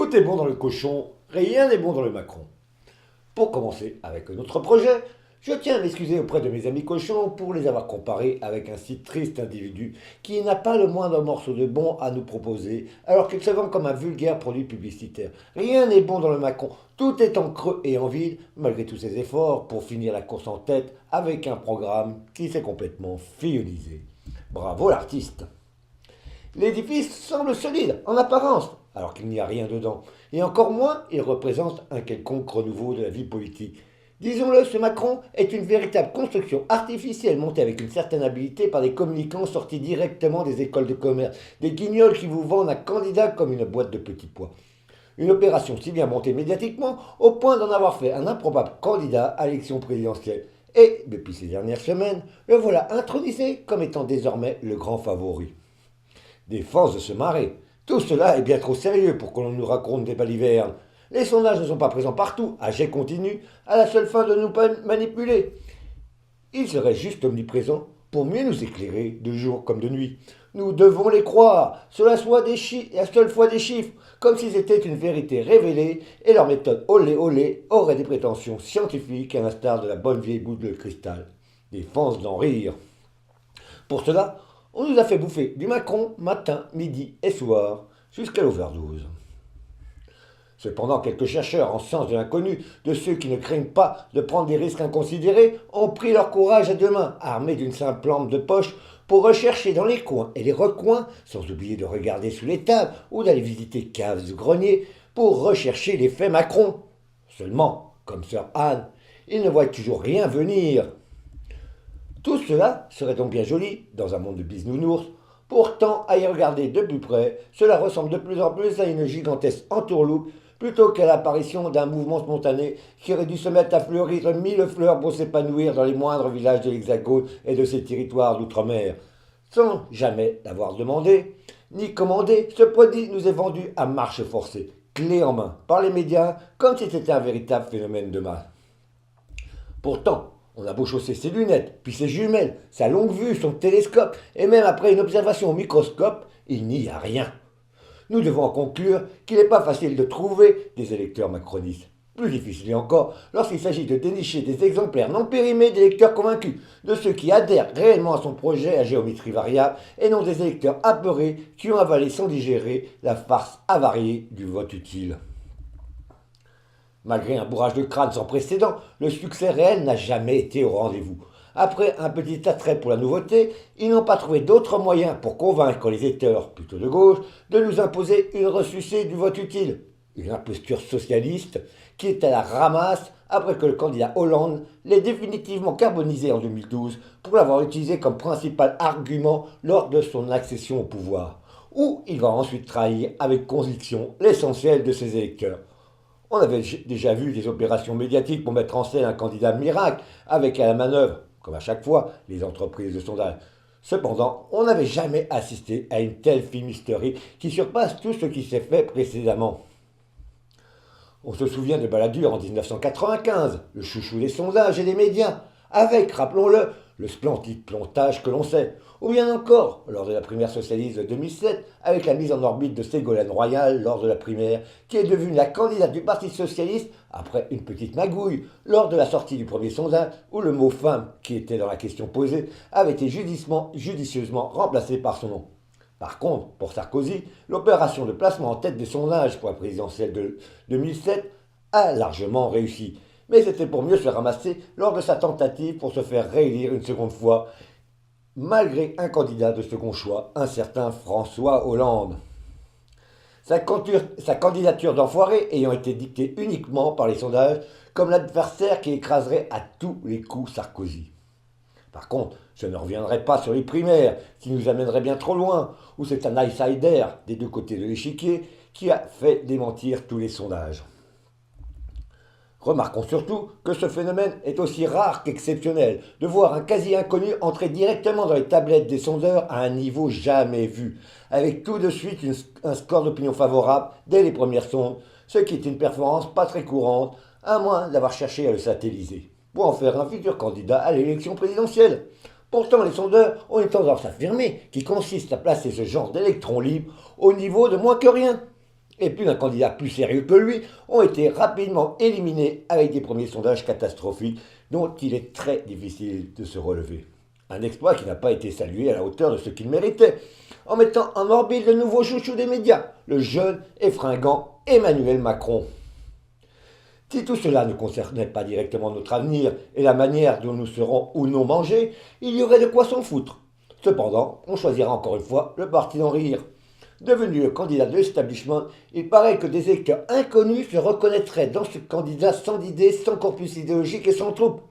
Tout est bon dans le cochon, rien n'est bon dans le Macron. Pour commencer avec notre projet, je tiens à m'excuser auprès de mes amis cochons pour les avoir comparés avec un si triste individu qui n'a pas le moindre morceau de bon à nous proposer alors qu'il se vend comme un vulgaire produit publicitaire. Rien n'est bon dans le Macron, tout est en creux et en vide malgré tous ses efforts pour finir la course en tête avec un programme qui s'est complètement fillonisé. Bravo l'artiste. L'édifice semble solide en apparence, alors qu'il n'y a rien dedans. Et encore moins, il représente un quelconque renouveau de la vie politique. Disons-le, ce Macron est une véritable construction artificielle montée avec une certaine habileté par des communicants sortis directement des écoles de commerce, des guignols qui vous vendent un candidat comme une boîte de petits pois. Une opération si bien montée médiatiquement au point d'en avoir fait un improbable candidat à l'élection présidentielle. Et, depuis ces dernières semaines, le voilà intronisé comme étant désormais le grand favori. Des forces de se marrer. Tout cela est bien trop sérieux pour que l'on nous raconte des balivernes. Les sondages ne sont pas présents partout, à jet continu, à la seule fin de nous manipuler. Ils seraient juste omniprésents pour mieux nous éclairer de jour comme de nuit. Nous devons les croire, cela soit la seule fois des chiffres, comme si c'était une vérité révélée et leur méthode olé olé aurait des prétentions scientifiques à l'instar de la bonne vieille boule de cristal. Des forces d'en rire. Pour cela, on nous a fait bouffer du Macron matin, midi et soir, jusqu'à l'overdose. Cependant, quelques chercheurs en sciences de l'inconnu, de ceux qui ne craignent pas de prendre des risques inconsidérés, ont pris leur courage à deux mains, armés d'une simple lampe de poche, pour rechercher dans les coins et les recoins, sans oublier de regarder sous les tables ou d'aller visiter caves ou greniers, pour rechercher l'effet Macron. Seulement, comme sœur Anne, ils ne voient toujours rien venir. Tout cela serait donc bien joli dans un monde de bisounours. Pourtant, à y regarder de plus près, cela ressemble de plus en plus à une gigantesque entourloupe plutôt qu'à l'apparition d'un mouvement spontané qui aurait dû se mettre à fleurir mille fleurs pour s'épanouir dans les moindres villages de l'Hexagone et de ses territoires d'outre-mer. Sans jamais l'avoir demandé, ni commandé, ce produit nous est vendu à marche forcée, clé en main, par les médias, comme si c'était un véritable phénomène de masse. Pourtant, on a beau chausser ses lunettes, puis ses jumelles, sa longue vue, son télescope, et même après une observation au microscope, il n'y a rien. Nous devons en conclure qu'il n'est pas facile de trouver des électeurs macronistes. Plus difficile encore lorsqu'il s'agit de dénicher des exemplaires non périmés d'électeurs convaincus, de ceux qui adhèrent réellement à son projet à géométrie variable, et non des électeurs apeurés qui ont avalé sans digérer la farce avariée du vote utile. Malgré un bourrage de crâne sans précédent, le succès réel n'a jamais été au rendez-vous. Après un petit attrait pour la nouveauté, ils n'ont pas trouvé d'autre moyen pour convaincre les électeurs, plutôt de gauche, de nous imposer une ressucée du vote utile. Une imposture socialiste qui est à la ramasse après que le candidat Hollande l'ait définitivement carbonisé en 2012 pour l'avoir utilisé comme principal argument lors de son accession au pouvoir, où il va ensuite trahir avec conviction l'essentiel de ses électeurs. On avait déjà vu des opérations médiatiques pour mettre en scène un candidat miracle, avec à la manœuvre, comme à chaque fois, les entreprises de sondage. Cependant, on n'avait jamais assisté à une telle fumisterie qui surpasse tout ce qui s'est fait précédemment. On se souvient de Balladur en 1995, le chouchou des sondages et des médias, avec, rappelons-le, le splendide plantage que l'on sait, ou bien encore, lors de la primaire socialiste de 2007, avec la mise en orbite de Ségolène Royal lors de la primaire, qui est devenue la candidate du Parti socialiste après une petite magouille, lors de la sortie du premier sondage, où le mot femme, qui était dans la question posée, avait été judicieusement remplacé par son nom. Par contre, pour Sarkozy, l'opération de placement en tête des sondages pour la présidentielle de 2007 a largement réussi. Mais c'était pour mieux se ramasser lors de sa tentative pour se faire réélire une seconde fois, malgré un candidat de second choix, un certain François Hollande. Sa candidature d'enfoiré ayant été dictée uniquement par les sondages comme l'adversaire qui écraserait à tous les coups Sarkozy. Par contre, je ne reviendrai pas sur les primaires, qui nous amèneraient bien trop loin, où c'est un outsider des deux côtés de l'échiquier qui a fait démentir tous les sondages. Remarquons surtout que ce phénomène est aussi rare qu'exceptionnel, de voir un quasi-inconnu entrer directement dans les tablettes des sondeurs à un niveau jamais vu, avec tout de suite un score d'opinion favorable dès les premières sondes, ce qui est une performance pas très courante, à moins d'avoir cherché à le satelliser, pour en faire un futur candidat à l'élection présidentielle. Pourtant, les sondeurs ont une tendance affirmée qui consiste à placer ce genre d'électrons libres au niveau de moins que rien. et plus d'un candidat plus sérieux que lui ont été rapidement éliminés avec des premiers sondages catastrophiques dont il est très difficile de se relever. Un exploit qui n'a pas été salué à la hauteur de ce qu'il méritait, en mettant en orbite le nouveau chouchou des médias, le jeune et fringant Emmanuel Macron. Si tout cela ne concernait pas directement notre avenir et la manière dont nous serons ou non mangés, il y aurait de quoi s'en foutre. Cependant, on choisira encore une fois le parti d'en rire. Devenu le candidat de l'establishment, il paraît que des électeurs inconnus se reconnaîtraient dans ce candidat sans idées, sans corpus idéologique et sans troupe.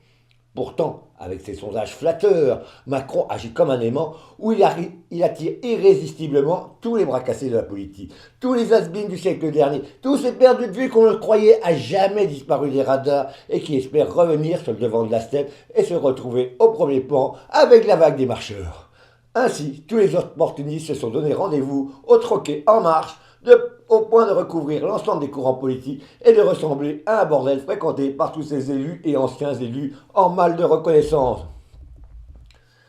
Pourtant, avec ses sondages flatteurs, Macron agit comme un aimant où il attire irrésistiblement tous les bras cassés de la politique, tous les has-beens du siècle dernier, tous ces perdus de vue qu'on le croyait à jamais disparus des radars et qui espèrent revenir sur le devant de la scène et se retrouver au premier plan avec la vague des marcheurs. Ainsi, tous les opportunistes se sont donné rendez-vous au troquet En Marche, au point de recouvrir l'ensemble des courants politiques et de ressembler à un bordel fréquenté par tous ces élus et anciens élus en mal de reconnaissance.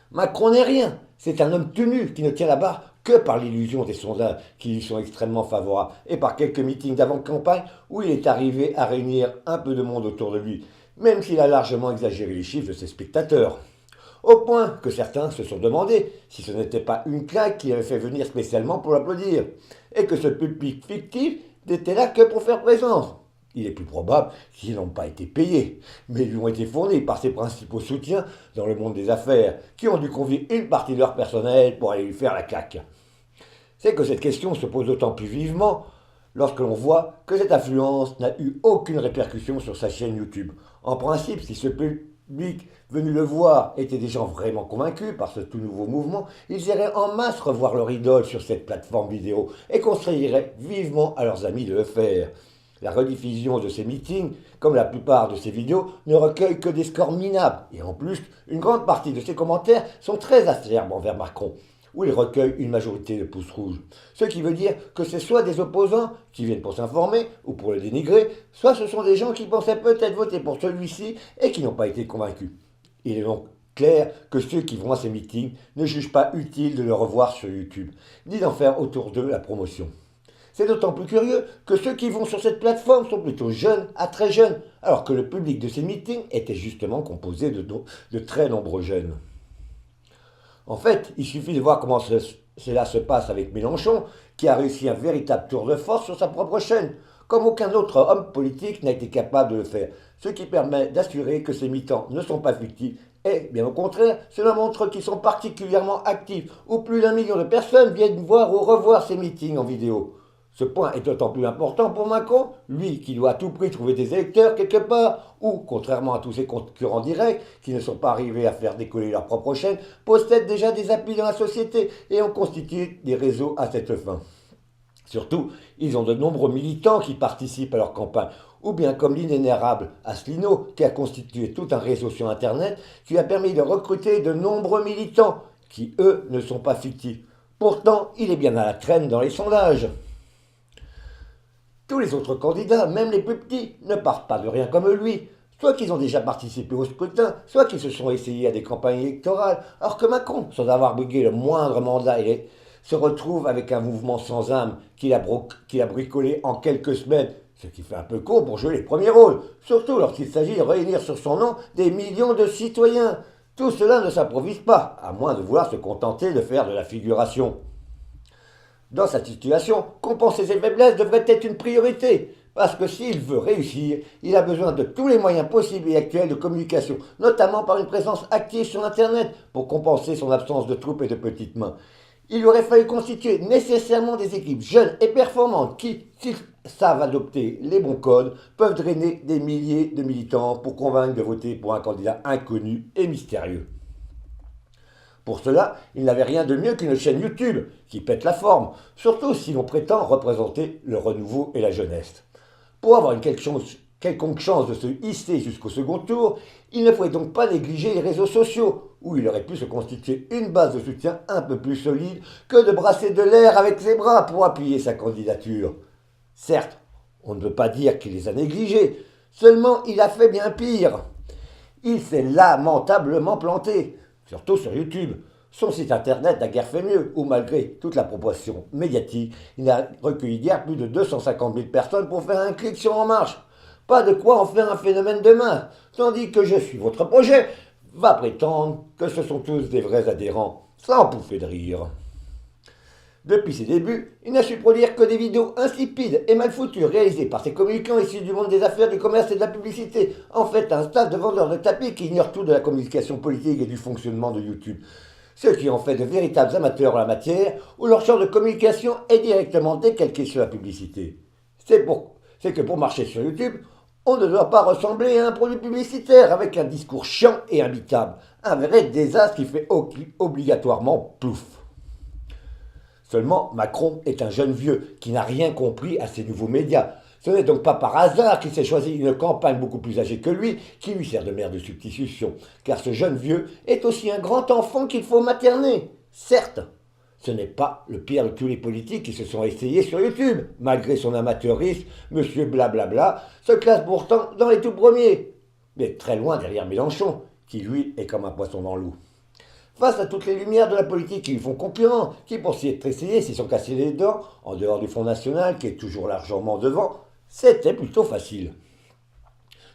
Macron n'est rien, c'est un homme tenu qui ne tient la barre que par l'illusion des sondages qui lui sont extrêmement favorables et par quelques meetings d'avant-campagne où il est arrivé à réunir un peu de monde autour de lui, même s'il a largement exagéré les chiffres de ses spectateurs. Au point que certains se sont demandé si ce n'était pas une claque qui avait fait venir spécialement pour l'applaudir, et que ce public fictif n'était là que pour faire présence. Il est plus probable qu'ils n'ont pas été payés, mais ils lui ont été fournis par ses principaux soutiens dans le monde des affaires, qui ont dû convier une partie de leur personnel pour aller lui faire la claque. C'est que cette question se pose d'autant plus vivement lorsque l'on voit que cette influence n'a eu aucune répercussion sur sa chaîne YouTube. En principe, si ce public venu le voir étaient des gens vraiment convaincus par ce tout nouveau mouvement, ils iraient en masse revoir leur idole sur cette plateforme vidéo et conseilleraient vivement à leurs amis de le faire. La rediffusion de ces meetings, comme la plupart de ces vidéos, ne recueille que des scores minables. Et en plus, une grande partie de ces commentaires sont très acerbes envers Macron, où il recueille une majorité de pouces rouges. Ce qui veut dire que c'est soit des opposants qui viennent pour s'informer ou pour le dénigrer, soit ce sont des gens qui pensaient peut-être voter pour celui-ci et qui n'ont pas été convaincus. Il est donc clair que ceux qui vont à ces meetings ne jugent pas utile de le revoir sur YouTube, ni d'en faire autour d'eux la promotion. C'est d'autant plus curieux que ceux qui vont sur cette plateforme sont plutôt jeunes à très jeunes, alors que le public de ces meetings était justement composé de très nombreux jeunes. En fait, il suffit de voir comment cela se passe avec Mélenchon, qui a réussi un véritable tour de force sur sa propre chaîne, comme aucun autre homme politique n'a été capable de le faire, ce qui permet d'assurer que ces militants ne sont pas fictifs, et bien au contraire, cela montre qu'ils sont particulièrement actifs, où plus d'1 million de personnes viennent voir ou revoir ces meetings en vidéo. Ce point est d'autant plus important pour Macron, lui qui doit à tout prix trouver des électeurs quelque part, ou, contrairement à tous ses concurrents directs, qui ne sont pas arrivés à faire décoller leur propre chaîne, possèdent déjà des appuis dans la société et ont constitué des réseaux à cette fin. Surtout, ils ont de nombreux militants qui participent à leur campagne, ou bien comme l'inénérable Asselineau, qui a constitué tout un réseau sur Internet, qui a permis de recruter de nombreux militants, qui eux ne sont pas fictifs. Pourtant, il est bien à la traîne dans les sondages. Tous les autres candidats, même les plus petits, ne partent pas de rien comme lui. Soit qu'ils ont déjà participé au scrutin, soit qu'ils se sont essayés à des campagnes électorales, alors que Macron, sans avoir brigué le moindre mandat, se retrouve avec un mouvement sans âme qu'il a bricolé en quelques semaines, ce qui fait un peu court pour jouer les premiers rôles, surtout lorsqu'il s'agit de réunir sur son nom des millions de citoyens. Tout cela ne s'improvise pas, à moins de vouloir se contenter de faire de la figuration. Dans cette situation, compenser ses faiblesses devrait être une priorité, parce que s'il veut réussir, il a besoin de tous les moyens possibles et actuels de communication, notamment par une présence active sur Internet, pour compenser son absence de troupes et de petites mains. Il aurait fallu constituer nécessairement des équipes jeunes et performantes qui, s'ils savent adopter les bons codes, peuvent drainer des milliers de militants pour convaincre de voter pour un candidat inconnu et mystérieux. Pour cela, il n'avait rien de mieux qu'une chaîne YouTube qui pète la forme, surtout si l'on prétend représenter le renouveau et la jeunesse. Pour avoir une quelconque chance de se hisser jusqu'au second tour, il ne fallait donc pas négliger les réseaux sociaux, où il aurait pu se constituer une base de soutien un peu plus solide que de brasser de l'air avec ses bras pour appuyer sa candidature. Certes, on ne peut pas dire qu'il les a négligés, seulement il a fait bien pire. Il s'est lamentablement planté, surtout sur YouTube. Son site internet n'a guère fait mieux, où malgré toute la proportion médiatique, il n'a recueilli guère plus de 250 000 personnes pour faire un clic sur En Marche. Pas de quoi en faire un phénomène de masse, tandis que Je suis votre projet va prétendre que ce sont tous des vrais adhérents, sans pouffer de rire. Depuis ses débuts, il n'a su produire que des vidéos insipides et mal foutues réalisées par ses communicants issus du monde des affaires, du commerce et de la publicité. En fait, un staff de vendeurs de tapis qui ignorent tout de la communication politique et du fonctionnement de YouTube. Ce qui en fait de véritables amateurs en la matière, où leur champ de communication est directement décalqué sur la publicité. C'est que pour marcher sur YouTube, on ne doit pas ressembler à un produit publicitaire avec un discours chiant et imbitable. Un vrai désastre qui fait obligatoirement plouf. Seulement, Macron est un jeune vieux qui n'a rien compris à ces nouveaux médias. Ce n'est donc pas par hasard qu'il s'est choisi une campagne beaucoup plus âgée que lui, qui lui sert de mère de substitution. Car ce jeune vieux est aussi un grand enfant qu'il faut materner. Certes, ce n'est pas le pire de tous les politiques qui se sont essayés sur YouTube. Malgré son amateurisme, Monsieur Blablabla se classe pourtant dans les tout premiers. Mais très loin derrière Mélenchon, qui lui est comme un poisson dans l'eau. Face à toutes les lumières de la politique qui lui font concurrent, qui pour s'y être essayés s'y sont cassés les dents, en dehors du Front National qui est toujours largement devant, c'était plutôt facile.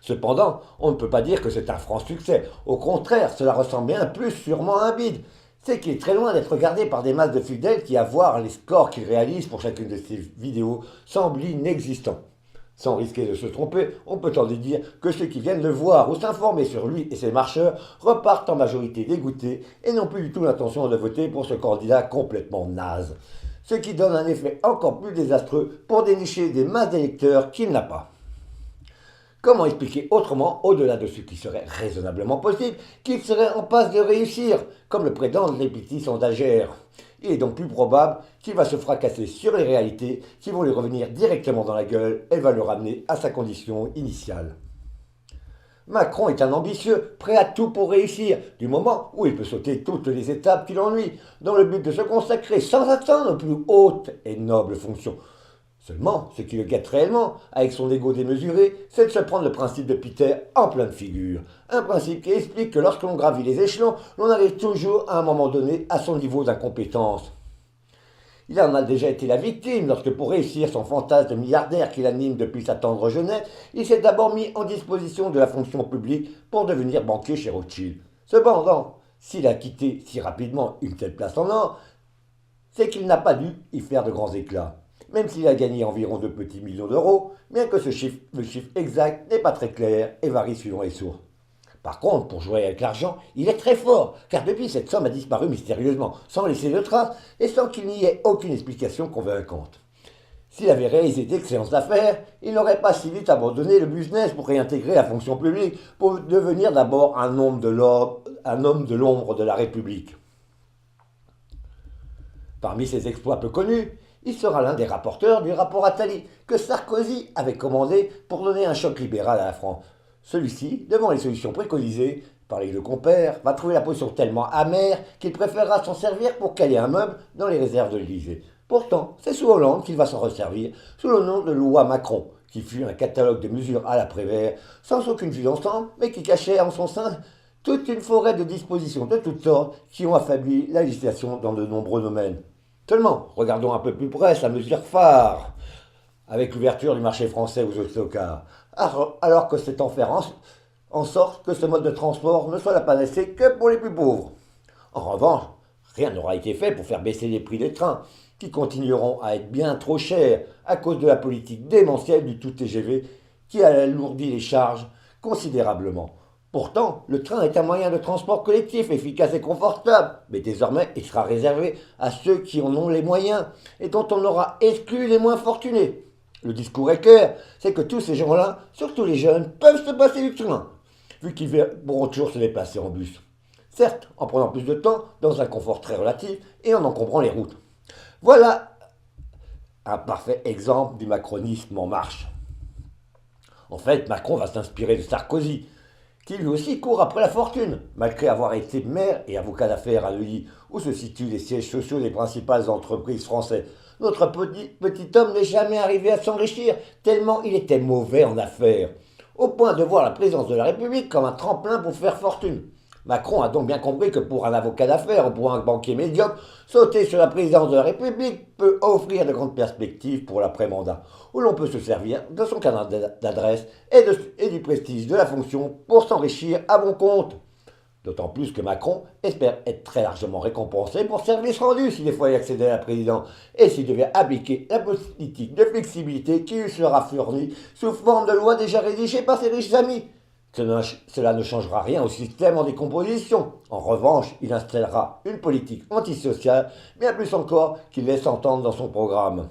Cependant, on ne peut pas dire que c'est un franc succès. Au contraire, cela ressemble bien plus sûrement à un bide. C'est qu'il est très loin d'être regardé par des masses de fidèles qui, à voir les scores qu'il réalise pour chacune de ses vidéos, semblent inexistants. Sans risquer de se tromper, on peut en dire que ceux qui viennent le voir ou s'informer sur lui et ses marcheurs repartent en majorité dégoûtés et n'ont plus du tout l'intention de voter pour ce candidat complètement naze. Ce qui donne un effet encore plus désastreux pour dénicher des masses d'électeurs qu'il n'a pas. Comment expliquer autrement, au-delà de ce qui serait raisonnablement possible, qu'il serait en passe de réussir, comme le prétendent les petits sondagères? Il est donc plus probable qu'il va se fracasser sur les réalités qui vont lui revenir directement dans la gueule et va le ramener à sa condition initiale. Macron est un ambitieux, prêt à tout pour réussir, du moment où il peut sauter toutes les étapes qui l'ennuient, dans le but de se consacrer sans attendre aux plus hautes et nobles fonctions. Seulement, ce qui le gâte réellement, avec son ego démesuré, c'est de se prendre le principe de Peter en pleine figure. Un principe qui explique que lorsque l'on gravit les échelons, l'on arrive toujours à un moment donné à son niveau d'incompétence. Il en a déjà été la victime lorsque pour réussir son fantasme de milliardaire qu'il anime depuis sa tendre jeunesse, il s'est d'abord mis en disposition de la fonction publique pour devenir banquier chez Rothschild. Cependant, s'il a quitté si rapidement une telle place en or, c'est qu'il n'a pas dû y faire de grands éclats. Même s'il a gagné environ 2 petits millions d'euros, bien que le chiffre exact n'est pas très clair et varie suivant les sources. Par contre, pour jouer avec l'argent, il est très fort, car depuis cette somme a disparu mystérieusement, sans laisser de traces et sans qu'il n'y ait aucune explication convaincante. S'il avait réalisé d'excellentes d'affaires, il n'aurait pas si vite abandonné le business pour réintégrer la fonction publique, pour devenir d'abord un homme de l'ombre de la République. Parmi ses exploits peu connus, il sera l'un des rapporteurs du rapport Attali que Sarkozy avait commandé pour donner un choc libéral à la France. Celui-ci, devant les solutions préconisées par les deux compères, va trouver la position tellement amère qu'il préférera s'en servir pour caler un meuble dans les réserves de l'Élysée. Pourtant, c'est sous Hollande qu'il va s'en resservir, sous le nom de loi Macron, qui fut un catalogue de mesures à la Prévert, sans aucune vue d'ensemble, mais qui cachait en son sein toute une forêt de dispositions de toutes sortes qui ont affaibli la législation dans de nombreux domaines. Seulement, regardons un peu plus près sa mesure phare, avec l'ouverture du marché français aux autocars, alors que c'est en faire en sorte que ce mode de transport ne soit la panacée que pour les plus pauvres. En revanche, rien n'aura été fait pour faire baisser les prix des trains, qui continueront à être bien trop chers à cause de la politique démentielle du tout TGV qui alourdit les charges considérablement. Pourtant, le train est un moyen de transport collectif efficace et confortable, mais désormais il sera réservé à ceux qui en ont les moyens et dont on aura exclu les moins fortunés. Le discours est clair, c'est que tous ces gens-là, surtout les jeunes, peuvent se passer du train, vu qu'ils pourront toujours se déplacer en bus. Certes, en prenant plus de temps, dans un confort très relatif et en encombrant les routes. Voilà un parfait exemple du macronisme en marche. En fait, Macron va s'inspirer de Sarkozy, qui lui aussi court après la fortune, malgré avoir été maire et avocat d'affaires à Neuilly, où se situent les sièges sociaux des principales entreprises françaises. Notre petit homme n'est jamais arrivé à s'enrichir, tellement il était mauvais en affaires, au point de voir la présidence de la République comme un tremplin pour faire fortune. Macron a donc bien compris que pour un avocat d'affaires ou pour un banquier médiocre, sauter sur la présidence de la République peut offrir de grandes perspectives pour l'après-mandat, où l'on peut se servir de son carnet d'adresse et du prestige de la fonction pour s'enrichir à bon compte. D'autant plus que Macron espère être très largement récompensé pour service rendu s'il est fois y accéder à la présidence et s'il devait appliquer la politique de flexibilité qui lui sera fournie sous forme de loi déjà rédigée par ses riches amis. Cela ne changera rien au système en décomposition. En revanche, il installera une politique antisociale, bien plus encore qu'il laisse entendre dans son programme.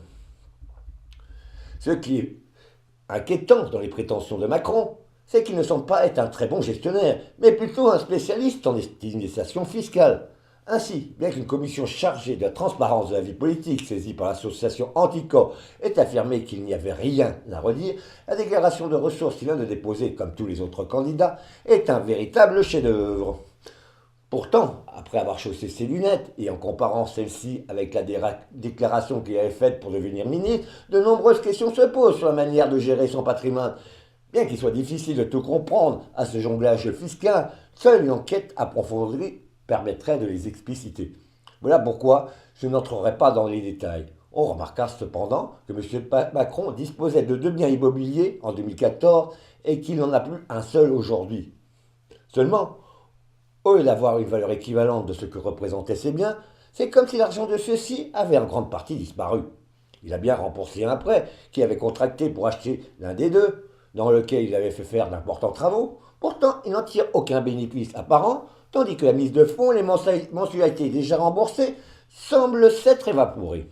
Ce qui est inquiétant dans les prétentions de Macron, c'est qu'il ne semble pas être un très bon gestionnaire, mais plutôt un spécialiste en optimisation fiscale. Ainsi, bien qu'une commission chargée de la transparence de la vie politique saisie par l'association Anticorps ait affirmé qu'il n'y avait rien à redire, la déclaration de ressources qu'il vient de déposer, comme tous les autres candidats, est un véritable chef-d'œuvre. Pourtant, après avoir chaussé ses lunettes et en comparant celle-ci avec la déclaration qu'il avait faite pour devenir ministre, de nombreuses questions se posent sur la manière de gérer son patrimoine. Bien qu'il soit difficile de tout comprendre à ce jonglage fiscal, seule une enquête approfondie permettrait de les expliciter. Voilà pourquoi je n'entrerai pas dans les détails. On remarquera cependant que M. Macron disposait de 2 biens immobiliers en 2014 et qu'il n'en a plus un seul aujourd'hui. Seulement, au lieu d'avoir une valeur équivalente de ce que représentaient ces biens, c'est comme si l'argent de ceux-ci avait en grande partie disparu. Il a bien remboursé un prêt qu'il avait contracté pour acheter l'un des deux, dans lequel il avait fait faire d'importants travaux. Pourtant, il n'en tire aucun bénéfice apparent, tandis que la mise de fonds, les mensualités déjà remboursées, semblent s'être évaporées.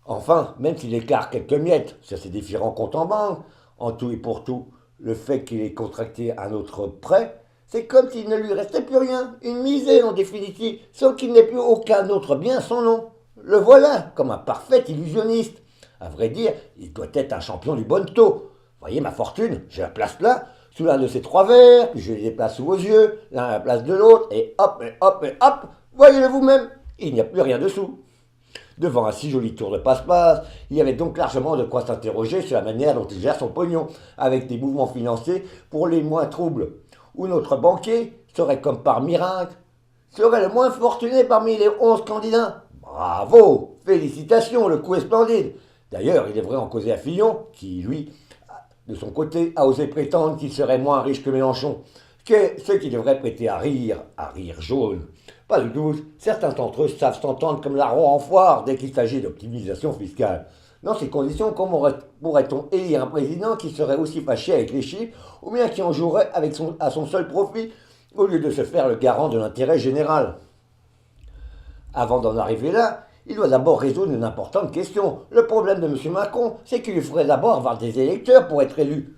Enfin, même s'il écarte quelques miettes sur ses différents comptes en banque, en tout et pour tout, le fait qu'il ait contracté un autre prêt, c'est comme s'il ne lui restait plus rien, une misère en définitive, sans qu'il n'ait plus aucun autre bien à son nom. Le voilà, comme un parfait illusionniste. À vrai dire, il doit être un champion du bon taux. Voyez ma fortune, je la place là, sous l'un de ces 3 verres, puis je les place sous vos yeux, l'un à la place de l'autre, et hop, et hop, et hop, voyez-le vous-même, il n'y a plus rien dessous. Devant un si joli tour de passe-passe, il y avait donc largement de quoi s'interroger sur la manière dont il gère son pognon, avec des mouvements financiers pour les moins troubles, où notre banquier serait comme par miracle, serait le moins fortuné parmi les 11 candidats. Bravo, félicitations, le coup est splendide. D'ailleurs, il devrait en causer à Fillon, qui, lui, de son côté, a osé prétendre qu'il serait moins riche que Mélenchon, ce qui devrait prêter à rire jaune. Pas de doute, certains d'entre eux savent s'entendre comme larrons en foire dès qu'il s'agit d'optimisation fiscale. Dans ces conditions, comment pourrait-on élire un président qui serait aussi fâché avec les chiffres, ou bien qui en jouerait à son seul profit, au lieu de se faire le garant de l'intérêt général? Avant d'en arriver là, il doit d'abord résoudre une importante question. Le problème de M. Macron, c'est qu'il lui faudrait d'abord avoir des électeurs pour être élu.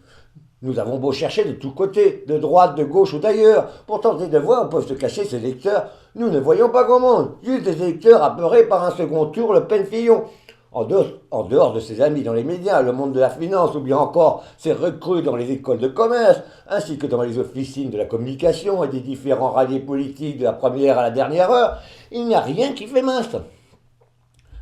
Nous avons beau chercher de tous côtés, de droite, de gauche ou d'ailleurs, pour tenter de voir où peuvent se cacher ces électeurs. Nous ne voyons pas grand monde, juste des électeurs apeurés par un second tour Le Pen-Fillon. En dehors de ses amis dans les médias, le monde de la finance ou bien encore ses recrues dans les écoles de commerce, ainsi que dans les officines de la communication et des différents ralliés politiques de la première à la dernière heure, il n'y a rien qui fait mince.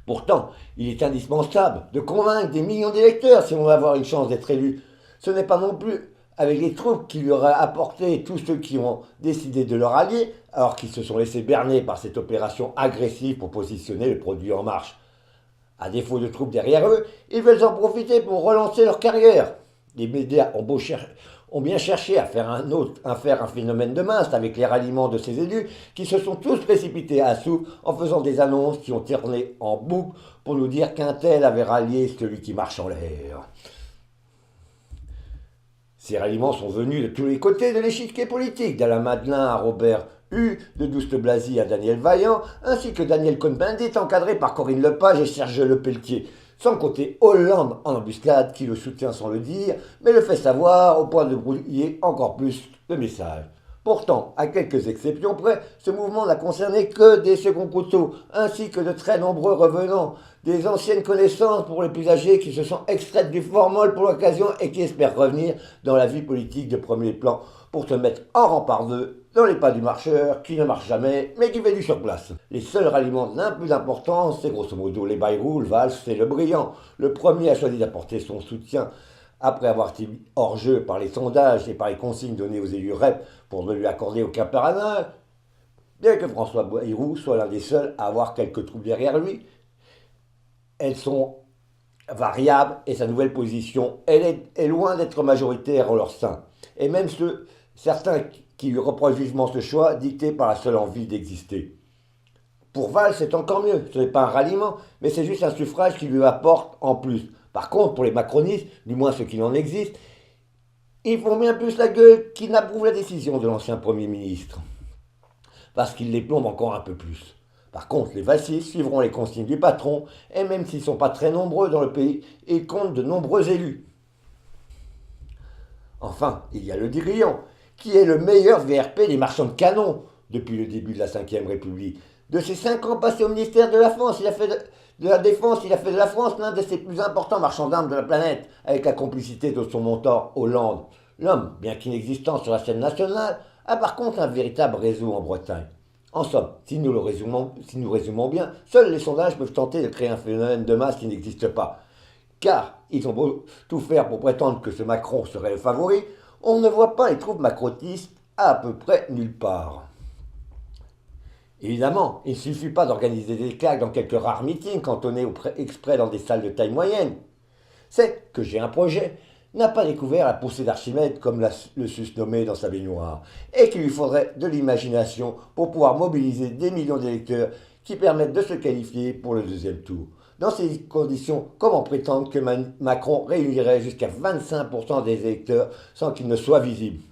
Pourtant, il est indispensable de convaincre des millions d'électeurs si on veut avoir une chance d'être élu. Ce n'est pas non plus avec les troupes qui lui auraient apporté tous ceux qui ont décidé de leur allier, alors qu'ils se sont laissés berner par cette opération agressive pour positionner le produit en marche. À défaut de troupes derrière eux, ils veulent en profiter pour relancer leur carrière. Les médias ont bien cherché à faire un phénomène de masse avec les ralliements de ces élus qui se sont tous précipités à Souf en faisant des annonces qui ont tourné en boucle pour nous dire qu'un tel avait rallié celui qui marche en l'air. Ces ralliements sont venus de tous les côtés de l'échiquier politique, d'Alain Madelin à Robert Hue, de Douste Blazy à Daniel Vaillant, ainsi que Daniel Cohn-Bendit encadré par Corinne Lepage et Serge Lepelletier, sans compter Hollande en embuscade qui le soutient sans le dire, mais le fait savoir au point de brouiller encore plus le message. Pourtant, à quelques exceptions près, ce mouvement n'a concerné que des seconds couteaux, ainsi que de très nombreux revenants, des anciennes connaissances pour les plus âgés qui se sont extraites du formol pour l'occasion et qui espèrent revenir dans la vie politique de premier plan pour se mettre en rempart d'eux dans les pas du marcheur qui ne marche jamais mais qui fait du surplace. Les seuls ralliements d'un plus d'importance, c'est grosso modo les Bayrou, le Valls et le Briand. Le premier a choisi d'apporter son soutien après avoir été mis hors jeu par les sondages et par les consignes données aux élus REP pour ne lui accorder aucun parrainage, bien que François Bayrou soit l'un des seuls à avoir quelques trous derrière lui, elles sont variables et sa nouvelle position, est loin d'être majoritaire en leur sein. Et même certains qui lui reprochent vivement ce choix, dicté par la seule envie d'exister. Pour Valls, c'est encore mieux. Ce n'est pas un ralliement, mais c'est juste un suffrage qui lui apporte en plus. Par contre, pour les macronistes, du moins ceux qui en existent, ils font bien plus la gueule qu'ils n'approuvent la décision de l'ancien Premier ministre. Parce qu'ils les plombent encore un peu plus. Par contre, les valsistes suivront les consignes du patron, et même s'ils ne sont pas très nombreux dans le pays, ils comptent de nombreux élus. Enfin, il y a le Drian, qui est le meilleur VRP des marchands de canons depuis le début de la Ve République. De ses 5 ans passés au ministère de la France, il a fait de la Défense, il a fait de la France l'un de ses plus importants marchands d'armes de la planète, avec la complicité de son mentor Hollande. L'homme, bien qu'inexistant sur la scène nationale, a par contre un véritable réseau en Bretagne. En somme, si nous résumons bien, seuls les sondages peuvent tenter de créer un phénomène de masse qui n'existe pas. Car ils ont beau tout faire pour prétendre que ce Macron serait le favori, on ne voit pas les troupes macronistes à peu près nulle part. Évidemment, il ne suffit pas d'organiser des claques dans quelques rares meetings cantonnés exprès dans des salles de taille moyenne. C'est que j'ai un projet n'a pas découvert la poussée d'Archimède comme le susnommé dans sa baignoire, et qu'il lui faudrait de l'imagination pour pouvoir mobiliser des millions d'électeurs qui permettent de se qualifier pour le deuxième tour. Dans ces conditions, comment prétendre que Macron réunirait jusqu'à 25% des électeurs sans qu'il ne soit visible?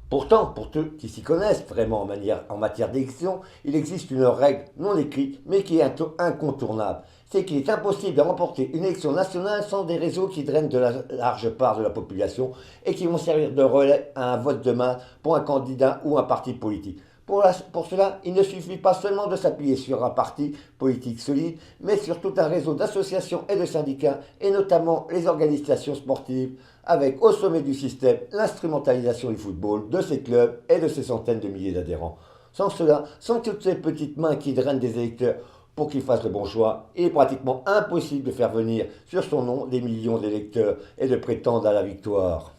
Pourtant, pour ceux qui s'y connaissent vraiment en matière d'élection, il existe une règle non écrite, mais qui est incontournable. C'est qu'il est impossible de remporter une élection nationale sans des réseaux qui drainent de la large part de la population et qui vont servir de relais à un vote de masse pour un candidat ou un parti politique. Pour cela, il ne suffit pas seulement de s'appuyer sur un parti politique solide, mais sur tout un réseau d'associations et de syndicats, et notamment les organisations sportives, avec au sommet du système l'instrumentalisation du football, de ses clubs et de ses centaines de milliers d'adhérents. Sans cela, sans toutes ces petites mains qui drainent des électeurs pour qu'ils fassent le bon choix, il est pratiquement impossible de faire venir sur son nom des millions d'électeurs et de prétendre à la victoire.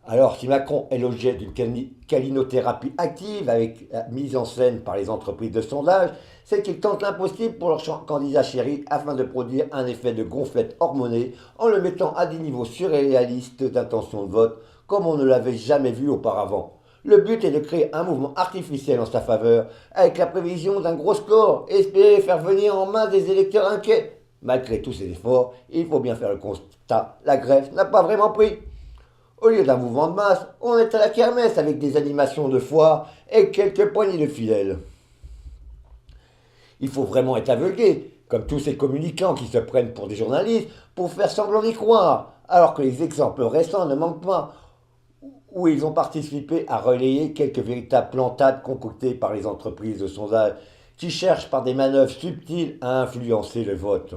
Alors, si Macron est l'objet d'une calinothérapie active avec mise en scène par les entreprises de sondage, c'est qu'il tente l'impossible pour leur candidat chéri afin de produire un effet de gonflette hormonée en le mettant à des niveaux surréalistes d'intention de vote comme on ne l'avait jamais vu auparavant. Le but est de créer un mouvement artificiel en sa faveur avec la prévision d'un gros score et espérer faire venir en main des électeurs inquiets. Malgré tous ces efforts, il faut bien faire le constat, la greffe n'a pas vraiment pris. Au lieu d'un mouvement de masse, on est à la kermesse avec des animations de foire et quelques poignées de fidèles. Il faut vraiment être aveuglé, comme tous ces communicants qui se prennent pour des journalistes, pour faire semblant d'y croire, alors que les exemples récents ne manquent pas, où ils ont participé à relayer quelques véritables plantades concoctées par les entreprises de sondage qui cherchent par des manœuvres subtiles à influencer le vote.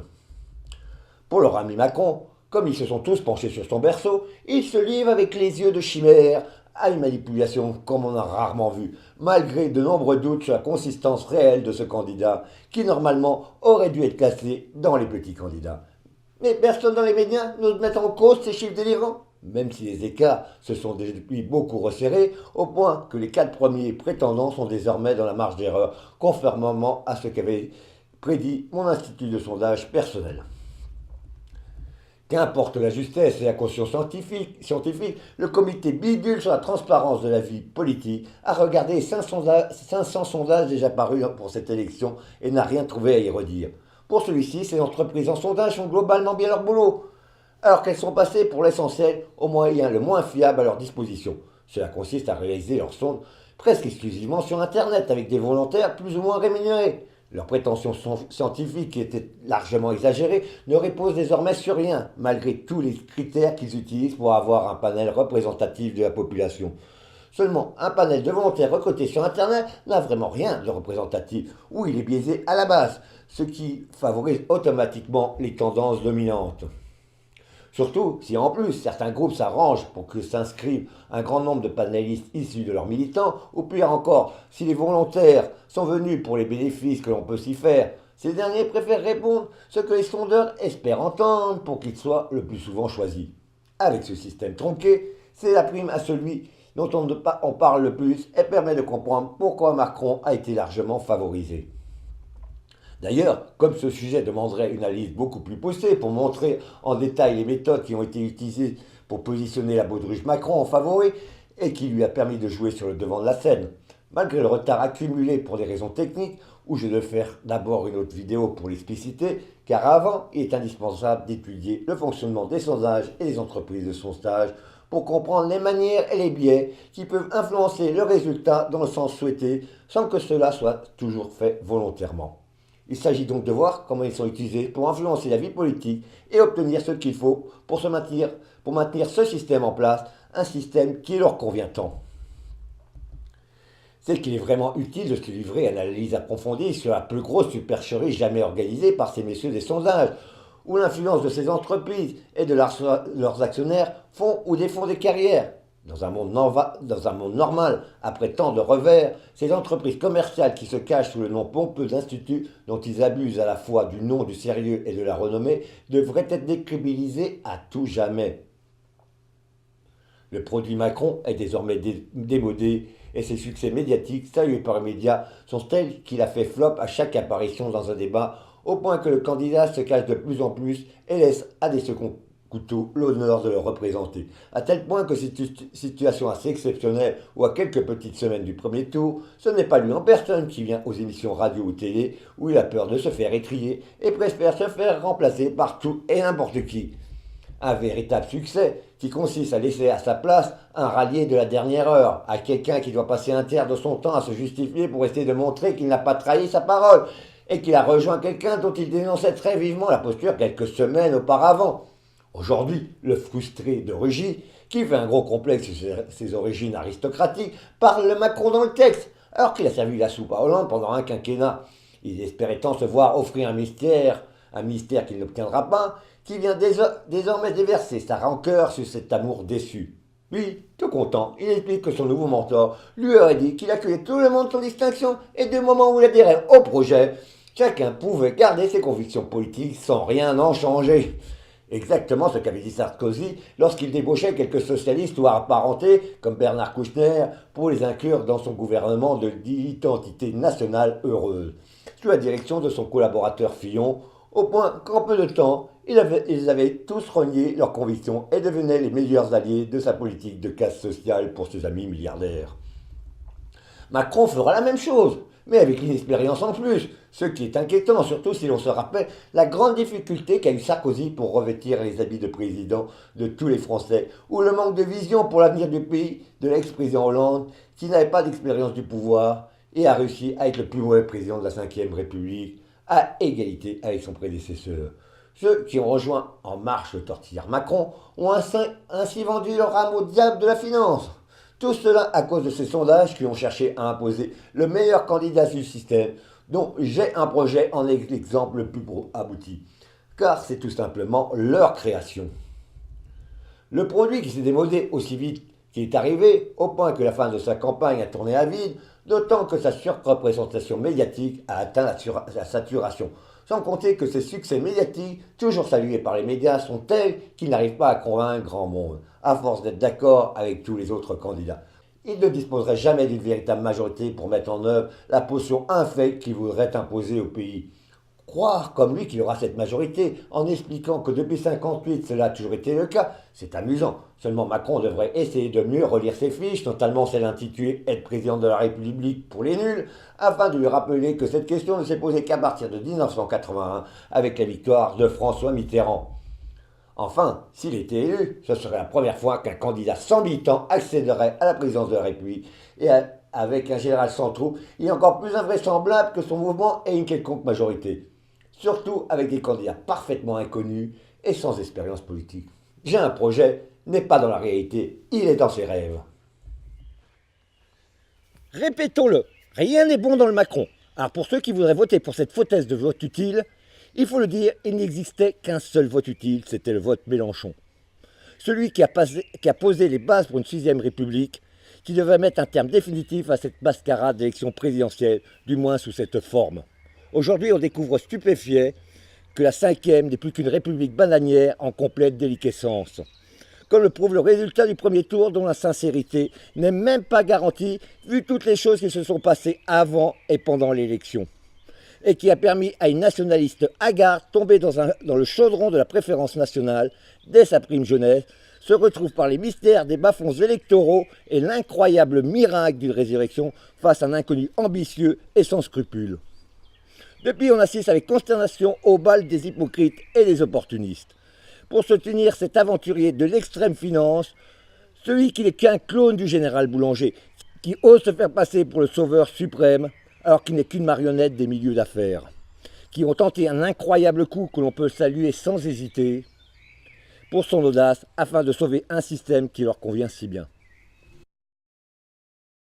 Pour leur ami Macron, comme ils se sont tous penchés sur son berceau, il se livre avec les yeux de chimère à une manipulation comme on a rarement vu, malgré de nombreux doutes sur la consistance réelle de ce candidat, qui normalement aurait dû être classé dans les petits candidats. Mais personne dans les médias n'ose mettre en cause ces chiffres délirants, même si les écarts se sont depuis beaucoup resserrés, au point que les 4 premiers prétendants sont désormais dans la marge d'erreur, conformément à ce qu'avait prédit mon institut de sondage personnel. Qu'importe la justesse et la conscience scientifique, le comité bidule sur la transparence de la vie politique a regardé 500 sondages déjà parus pour cette élection et n'a rien trouvé à y redire. Pour celui-ci, ces entreprises en sondage font globalement bien leur boulot, alors qu'elles sont passées pour l'essentiel aux moyens le moins fiables à leur disposition. Cela consiste à réaliser leurs sondes presque exclusivement sur Internet avec des volontaires plus ou moins rémunérés. Leurs prétentions scientifiques, qui étaient largement exagérées, ne reposent désormais sur rien, malgré tous les critères qu'ils utilisent pour avoir un panel représentatif de la population. Seulement, un panel de volontaires recrutés sur Internet n'a vraiment rien de représentatif, ou il est biaisé à la base, ce qui favorise automatiquement les tendances dominantes. Surtout si en plus certains groupes s'arrangent pour que s'inscrivent un grand nombre de panélistes issus de leurs militants, ou pire encore, si les volontaires sont venus pour les bénéfices que l'on peut s'y faire, Ces derniers préfèrent répondre ce que les sondeurs espèrent entendre pour qu'ils soient le plus souvent choisis. Avec ce système tronqué, c'est la prime à celui dont on parle le plus et permet de comprendre pourquoi Macron a été largement favorisé. D'ailleurs, comme ce sujet demanderait une analyse beaucoup plus poussée pour montrer en détail les méthodes qui ont été utilisées pour positionner la baudruche Macron en favori et qui lui a permis de jouer sur le devant de la scène, malgré le retard accumulé pour des raisons techniques, où je vais faire d'abord une autre vidéo pour l'expliciter, car avant, il est indispensable d'étudier le fonctionnement des sondages et des entreprises de sondage pour comprendre les manières et les biais qui peuvent influencer le résultat dans le sens souhaité sans que cela soit toujours fait volontairement. Il s'agit donc de voir comment ils sont utilisés pour influencer la vie politique et obtenir ce qu'il faut pour maintenir ce système en place, un système qui leur convient tant. C'est qu'il est vraiment utile de se livrer à une analyse approfondie sur la plus grosse supercherie jamais organisée par ces messieurs des sondages, où l'influence de ces entreprises et de leurs actionnaires font ou défont des carrières. Dans un monde normal, après tant de revers, ces entreprises commerciales qui se cachent sous le nom pompeux d'instituts dont ils abusent à la fois du nom, du sérieux et de la renommée devraient être décrédibilisées à tout jamais. Le produit Macron est désormais démodé et ses succès médiatiques salués par les médias sont tels qu'il a fait flop à chaque apparition dans un débat, au point que le candidat se cache de plus en plus et laisse à des seconds couteaux l'honneur de le représenter. À tel point que cette situation assez exceptionnelle ou à quelques petites semaines du premier tour, ce n'est pas lui en personne qui vient aux émissions radio ou télé où il a peur de se faire étrier et préfère se faire remplacer par tout et n'importe qui. Un véritable succès qui consiste à laisser à sa place un rallié de la dernière heure, à quelqu'un qui doit passer un tiers de son temps à se justifier pour essayer de montrer qu'il n'a pas trahi sa parole et qu'il a rejoint quelqu'un dont il dénonçait très vivement la posture quelques semaines auparavant. Aujourd'hui, le frustré de Rugy, qui fait un gros complexe sur ses origines aristocratiques, parle le Macron dans le texte, alors qu'il a servi la soupe à Hollande pendant un quinquennat. Il espérait tant se voir offrir un mystère qu'il n'obtiendra pas, qui vient désormais déverser sa rancœur sur cet amour déçu. Lui, tout content, il explique que son nouveau mentor lui aurait dit qu'il accueillait tout le monde sans distinction et du moment où il adhérait au projet, chacun pouvait garder ses convictions politiques sans rien en changer. Exactement ce qu'avait dit Sarkozy lorsqu'il débauchait quelques socialistes ou apparentés, comme Bernard Kouchner, pour les inclure dans son gouvernement de l'identité nationale heureuse, sous la direction de son collaborateur Fillon, au point qu'en peu de temps, ils avaient tous renié leurs convictions et devenaient les meilleurs alliés de sa politique de casse sociale pour ses amis milliardaires. Macron fera la même chose, mais avec une expérience en plus, ce qui est inquiétant, surtout si l'on se rappelle la grande difficulté qu'a eu Sarkozy pour revêtir les habits de président de tous les Français, ou le manque de vision pour l'avenir du pays de l'ex-président Hollande, qui n'avait pas d'expérience du pouvoir et a réussi à être le plus mauvais président de la Ve République, à égalité avec son prédécesseur. Ceux qui ont rejoint En Marche le tortillard Macron ont ainsi vendu leur âme au diable de la finance. Tout cela à cause de ces sondages qui ont cherché à imposer le meilleur candidat du système, dont j'ai un projet en est l'exemple le plus abouti. Car c'est tout simplement leur création. Le produit qui s'est démodé aussi vite qu'il est arrivé, au point que la fin de sa campagne a tourné à vide, d'autant que sa surreprésentation médiatique a atteint la saturation. Sans compter que ses succès médiatiques, toujours salués par les médias, sont tels qu'ils n'arrivent pas à convaincre grand monde, à force d'être d'accord avec tous les autres candidats. Il ne disposerait jamais d'une véritable majorité pour mettre en œuvre la potion infecte qu'il voudrait imposer au pays. Croire comme lui qu'il aura cette majorité en expliquant que depuis 1958 cela a toujours été le cas, c'est amusant. Seulement Macron devrait essayer de mieux relire ses fiches, notamment celle intitulée Être président de la République pour les nuls, afin de lui rappeler que cette question ne s'est posée qu'à partir de 1981 avec la victoire de François Mitterrand. Enfin, s'il était élu, ce serait la première fois qu'un candidat sans militant accéderait à la présidence de la République et avec un général sans trou, il est encore plus invraisemblable que son mouvement ait une quelconque majorité. Surtout avec des candidats parfaitement inconnus et sans expérience politique. J'ai un projet, n'est pas dans la réalité, il est dans ses rêves. Répétons-le, rien n'est bon dans le Macron. Alors pour ceux qui voudraient voter pour cette foutaise de vote utile, il faut le dire, il n'existait qu'un seul vote utile, c'était le vote Mélenchon. Celui qui a posé les bases pour une 6ème République, qui devait mettre un terme définitif à cette mascarade d'élection présidentielle, du moins sous cette forme. Aujourd'hui, on découvre stupéfié que la cinquième n'est plus qu'une république bananière en complète déliquescence. Comme le prouve le résultat du premier tour, dont la sincérité n'est même pas garantie, vu toutes les choses qui se sont passées avant et pendant l'élection, et qui a permis à une nationaliste hagarde, tombée dans le chaudron de la préférence nationale dès sa prime jeunesse, se retrouve par les mystères des bas-fonds électoraux et l'incroyable miracle d'une résurrection face à un inconnu ambitieux et sans scrupules. Depuis, on assiste avec consternation au bal des hypocrites et des opportunistes. Pour soutenir cet aventurier de l'extrême finance, celui qui n'est qu'un clone du général Boulanger, qui ose se faire passer pour le sauveur suprême, alors qu'il n'est qu'une marionnette des milieux d'affaires, qui ont tenté un incroyable coup que l'on peut saluer sans hésiter, pour son audace, afin de sauver un système qui leur convient si bien.